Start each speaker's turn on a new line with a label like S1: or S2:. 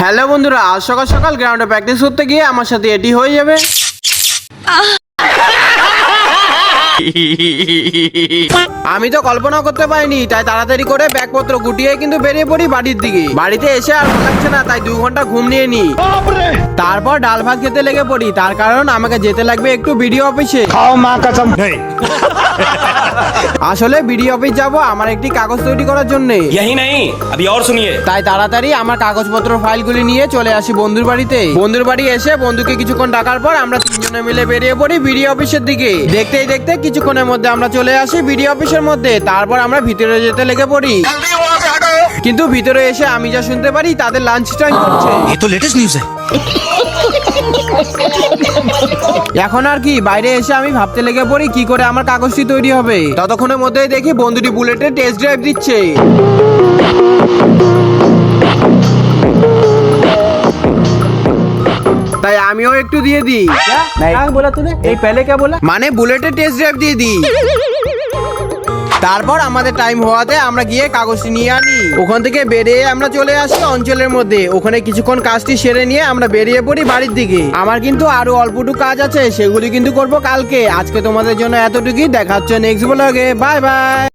S1: Hello বন্ধুরা, আজ সকাল সকাল গ্রাউন্ডে প্র্যাকটিস করতে গিয়ে আমার সাথে এটি হয়ে যাবে। আমি তো কল্পনা করতে পারিনি, তাই তাড়াতাড়ি করে ব্যাগপত্র গুটিয়ে কিন্তু বেরিয়ে পড়ি বাড়ির দিকে। বাড়িতে এসে আর ভালো লাগছে না, তাই 2 ঘন্টা ঘুম নিয়ে নি। তারপর ডাল ভাত খেতে লেগে পড়ি, তার কারণ আমাকে যেতে লাগবে একটু বিডিও অফিসে।
S2: খাও মা কসম।
S1: আসলে বিডিও অফিস যাব আমার একটি কাগজ তৈরি করার জন্য।
S3: यही नहीं, अभी और सुनिए।
S1: তাই তাড়াতাড়ি আমার কাগজপত্র ফাইলগুলি নিয়ে চলে আসি বন্ধুর বাড়িতে। বন্ধুর বাড়ি এসে বন্ধুকে কিছুক্ষণ ডাকার পর আমরা 3 জনে মিলে বেরিয়ে পড়ি বিডিও অফিসের দিকে। দেখতেই দেখতে কিছুক্ষণের মধ্যে আমরা চলে আসি বিডিও অফিসের মধ্যে। তারপর আমরা ভিতরে যেতে লেগে পড়ি, কিন্তু ভিতরে এসে আমি যা শুনতে পারি তাদের লাঞ্চ টাইম করছে।
S2: ये तो लेटेस्ट न्यूज़ है।
S1: এখন আর কি, বাইরে এসে আমি ভাবতে লেগে পড়ি কি করে আমার কাগজটি তৈরি হবে। ততক্ষণের মধ্যেই দেখি বন্ধুটি বুলেটের টেস্ট ড্রাইভ দিচ্ছে। তাই আমিও একটু দিয়ে দিই। মানে বুলেটের টেস্ট ড্রাইভ দিয়ে দিই। তারপর আমাদের টাইম হওয়াতে আমরা গিয়ে কাগজটি নিয়ে আনি। ওখান থেকে বেরিয়ে আমরা চলে আসি অঞ্চলের মধ্যে। ওখানে কিছুক্ষণ কাজটি সেরে নিয়ে আমরা বেরিয়ে পড়ি বাড়ির দিকে। আমার কিন্তু আরো অল্পটুকু কাজ আছে, সেগুলি কিন্তু করব কালকে। আজকে তোমাদের জন্য এতটুকুই, দেখা হচ্ছে নেক্সট ব্লগে। Bye bye.